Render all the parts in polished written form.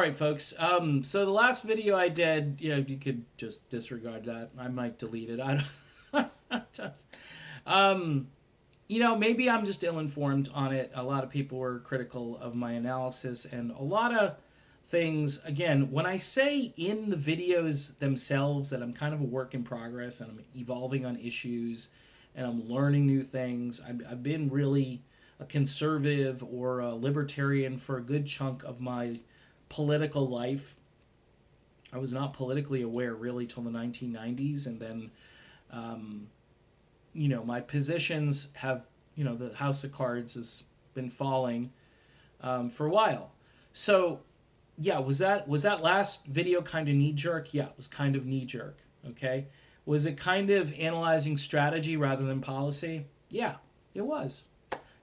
All right, folks. So the last video I did, you could just disregard that. I might delete it. I don't. um, maybe I'm just ill-informed on it. A lot of people were critical of my analysis, and a lot of things. Again, when I say in the videos themselves that I'm kind of a work in progress and I'm evolving on issues and I'm learning new things, I've been really a conservative or a libertarian for a good chunk of my political life. I was not politically aware really till the 1990s, and then, my positions have, the house of cards has been falling for a while. So, yeah, was that last video kind of knee jerk? Yeah, it was kind of knee jerk. Okay, was it kind of analyzing strategy rather than policy? Yeah, it was.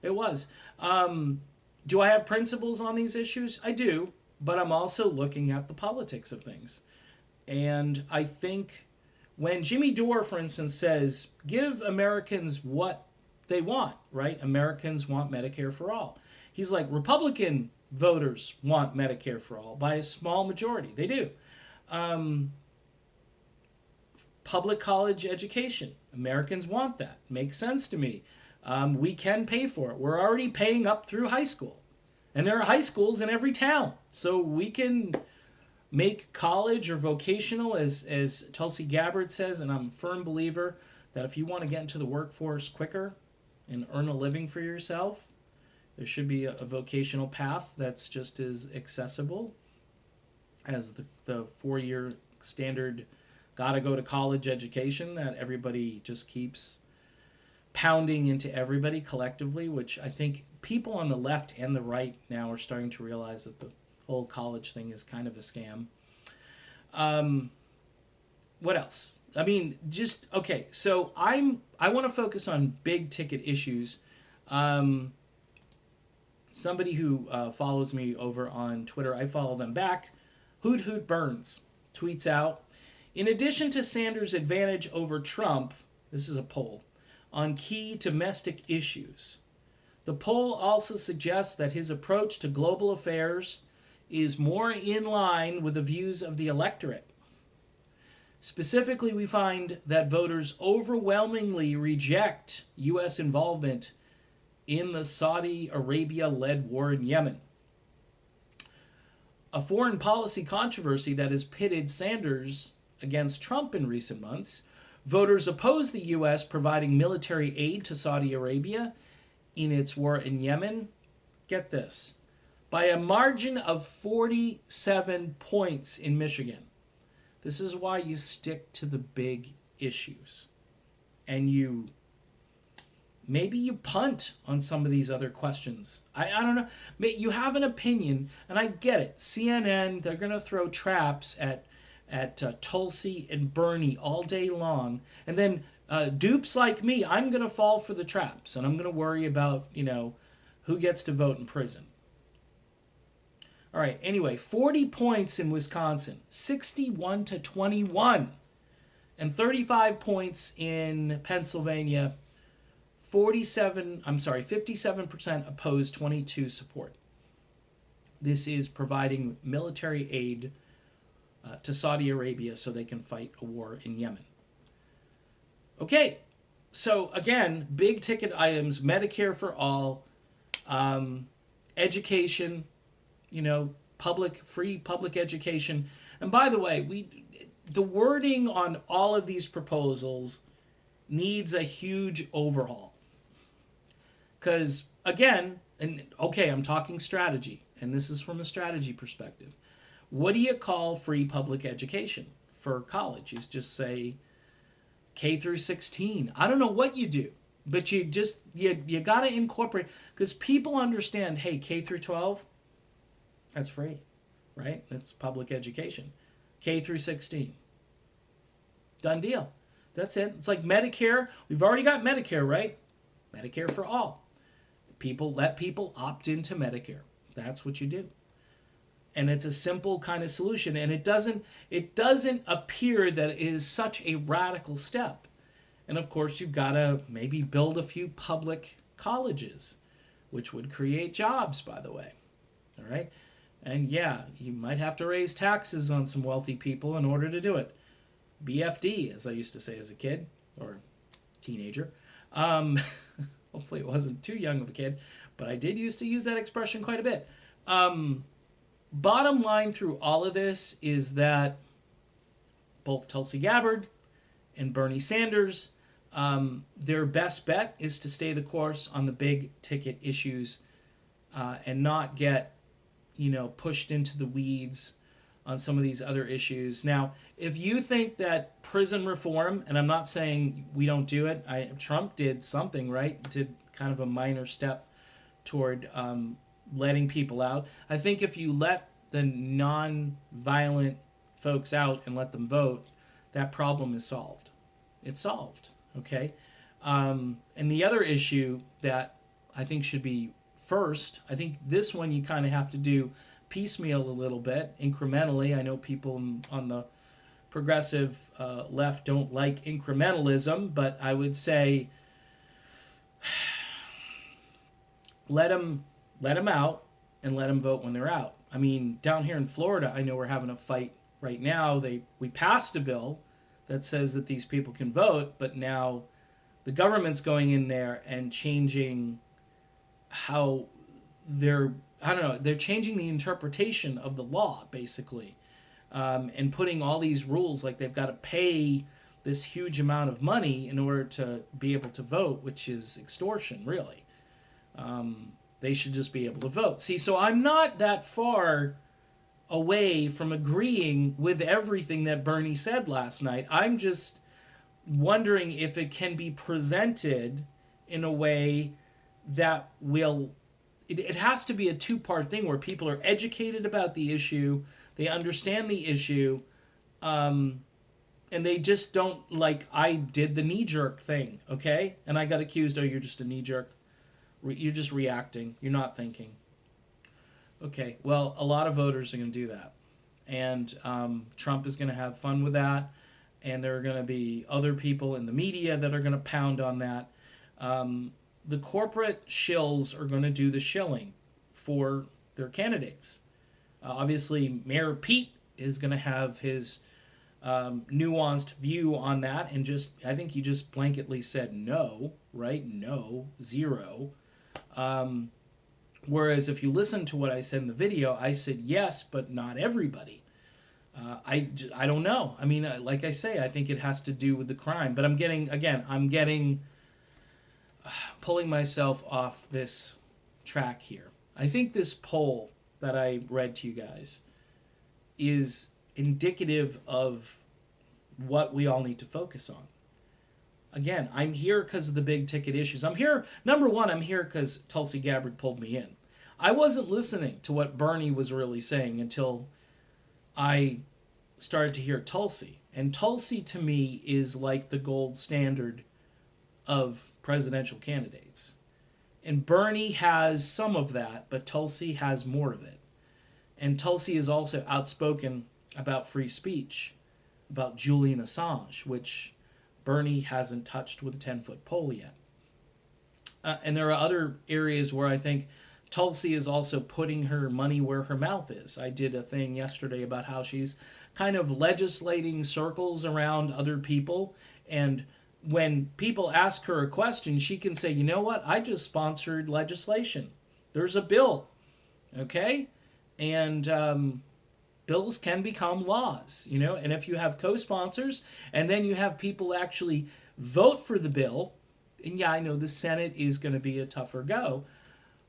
It was. Do I have principles on these issues? I do, but I'm also looking at the politics of things. And I think when Jimmy Dore, for instance, says, give Americans what they want, right? Americans want Medicare for all. He's like, Republican voters want Medicare for all by a small majority. They do. Public college education. Americans want that. Makes sense to me. We can pay for it. We're already paying up through high school. And there are high schools in every town. So we can make college or vocational, as Tulsi Gabbard says, and I'm a firm believer that if you want to get into the workforce quicker and earn a living for yourself, there should be a vocational path that's just as accessible as the 4-year standard gotta go to college education that everybody just keeps pounding into everybody collectively, which I think people on the left and the right now are starting to realize that the whole college thing is kind of a scam. What else? I mean, okay. So I want to focus on big ticket issues. Somebody who follows me over on Twitter, I follow them back. Hoot Hoot Burns tweets out, in addition to Sanders' advantage over Trump, this is a poll, on key domestic issues. The poll also suggests that his approach to global affairs is more in line with the views of the electorate. Specifically, we find that voters overwhelmingly reject U.S. involvement in the Saudi Arabia-led war in Yemen. A foreign policy controversy that has pitted Sanders against Trump in recent months. Voters oppose the U.S. providing military aid to Saudi Arabia in its war in Yemen. Get this. By a margin of 47 points in Michigan. This is why you stick to the big issues. And maybe you punt on some of these other questions. I don't know. You have an opinion, and I get it. CNN, they're going to throw traps at Tulsi and Bernie all day long. And then dupes like me, I'm going to fall for the traps. And I'm going to worry about, who gets to vote in prison. All right, anyway, 40 points in Wisconsin, 61-21. And 35 points in Pennsylvania, 57% opposed, 22 support. This is providing military aid to Saudi Arabia so they can fight a war in Yemen. Okay, so again, big ticket items, Medicare for all, education, free public education. And by the way, the wording on all of these proposals needs a huge overhaul. Because, again, I'm talking strategy, and this is from a strategy perspective. What do you call free public education for college? You just say K through 16. I don't know what you do, but you got to incorporate, because people understand, hey, K through 12, that's free, right? That's public education. K through 16. Done deal. That's it. It's like Medicare. We've already got Medicare, right? Medicare for all. Let people opt into Medicare. That's what you do. And it's a simple kind of solution, and it doesn't appear that it is such a radical step. And of course, you've got to maybe build a few public colleges, which would create jobs, by the way. All right? And yeah, you might have to raise taxes on some wealthy people in order to do it. BFD, as I used to say as a kid or teenager. Um, Hopefully, it wasn't too young of a kid, but I did used to use that expression quite a bit. Um, Bottom line through all of this is that both Tulsi Gabbard and Bernie Sanders, their best bet is to stay the course on the big ticket issues and not get, pushed into the weeds on some of these other issues. Now, if you think that prison reform, and I'm not saying we don't do it, Trump did something, right? Did kind of a minor step toward letting people out. I think if you let the non-violent folks out and let them vote, that problem is solved. It's solved, okay? And the other issue that I think should be first, I think this one you kind of have to do piecemeal a little bit, incrementally. I know people on the progressive left don't like incrementalism, but I would say let them out and let them vote when they're out. I mean, down here in Florida, I know we're having a fight right now. We passed a bill that says that these people can vote, but now the government's going in there and changing how they're changing the interpretation of the law, basically, and putting all these rules like they've got to pay this huge amount of money in order to be able to vote, which is extortion, really. They should just be able to vote. See, so I'm not that far away from agreeing with everything that Bernie said last night. I'm just wondering if it can be presented in a way that will... It has to be a two-part thing where people are educated about the issue, they understand the issue, and they just don't, I did the knee-jerk thing, okay? And I got accused, you're just a knee-jerk. You're just reacting. You're not thinking. Okay, well, a lot of voters are going to do that. And Trump is going to have fun with that. And there are going to be other people in the media that are going to pound on that. The corporate shills are going to do the shilling for their candidates. Obviously, Mayor Pete is going to have his nuanced view on that. And I think he just blanketly said no, right? No, zero. Whereas if you listen to what I said in the video, I said yes, but not everybody. I don't know. I mean, like I say, I think it has to do with the crime. But I'm getting pulling myself off this track here. I think this poll that I read to you guys is indicative of what we all need to focus on. Again, I'm here because of the big ticket issues. I'm here, number one, I'm here because Tulsi Gabbard pulled me in. I wasn't listening to what Bernie was really saying until I started to hear Tulsi. And Tulsi, to me, is like the gold standard of presidential candidates. And Bernie has some of that, but Tulsi has more of it. And Tulsi is also outspoken about free speech, about Julian Assange, which Bernie hasn't touched with a 10-foot pole yet. And there are other areas where I think Tulsi is also putting her money where her mouth is. I did a thing yesterday about how she's kind of legislating circles around other people, and when people ask her a question, she can say, you know what, I just sponsored legislation. There's a bill, okay? And bills can become laws, and if you have co-sponsors and then you have people actually vote for the bill, and yeah, I know the Senate is going to be a tougher go,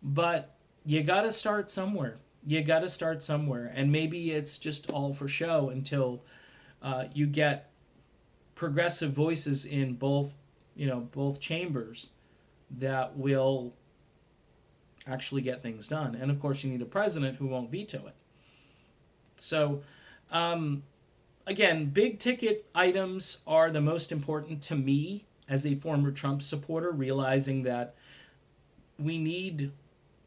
but you got to start somewhere. And maybe it's just all for show until you get progressive voices in both chambers that will actually get things done. And of course, you need a president who won't veto it. So, again, big ticket items are the most important to me as a former Trump supporter, realizing that we need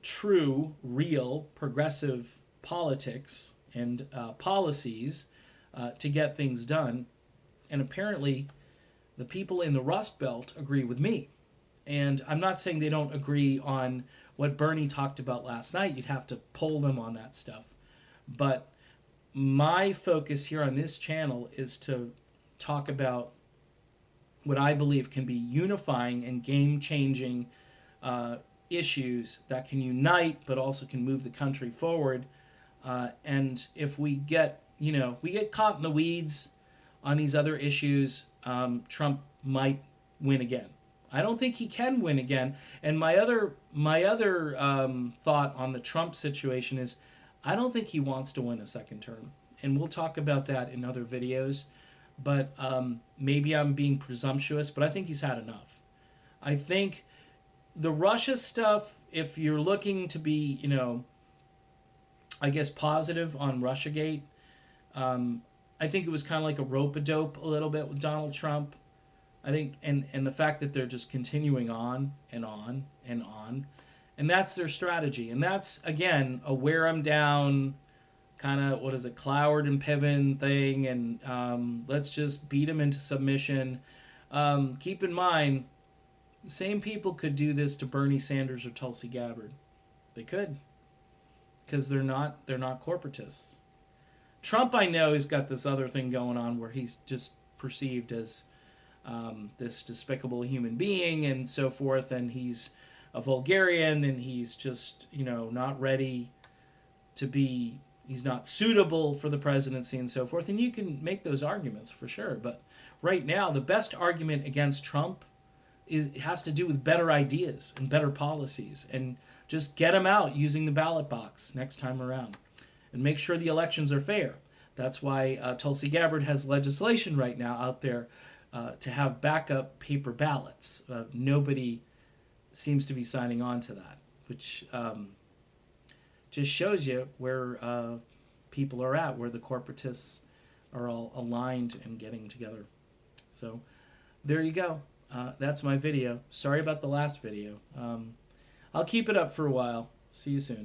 true, real, progressive politics and policies to get things done. And apparently, the people in the Rust Belt agree with me. And I'm not saying they don't agree on what Bernie talked about last night. You'd have to poll them on that stuff. But my focus here on this channel is to talk about what I believe can be unifying and game-changing issues that can unite, but also can move the country forward. And if we get, we get caught in the weeds on these other issues, Trump might win again. I don't think he can win again. And my other thought on the Trump situation is, I don't think he wants to win a second term. And we'll talk about that in other videos. But maybe I'm being presumptuous, but I think he's had enough. I think the Russia stuff, if you're looking to be, I guess positive on Russiagate, I think it was kind of like a rope-a-dope a little bit with Donald Trump. I think, and the fact that they're just continuing on and on and on, and that's their strategy. And that's, again, a wear them down, kind of, Cloward and Piven thing, and let's just beat them into submission. Keep in mind, the same people could do this to Bernie Sanders or Tulsi Gabbard. They could, because they're not corporatists. Trump, I know, has got this other thing going on where he's just perceived as this despicable human being and so forth, and he's a vulgarian, and he's just, not ready to be, he's not suitable for the presidency and so forth, and you can make those arguments for sure. But right now, the best argument against Trump has to do with better ideas and better policies, and just get them out using the ballot box next time around. And make sure the elections are fair. That's why Tulsi Gabbard has legislation right now out there to have backup paper ballots. Nobody seems to be signing on to that, which just shows you where people are at, where the corporatists are all aligned and getting together. So there you go. That's my video. Sorry about the last video. I'll keep it up for a while. See you soon.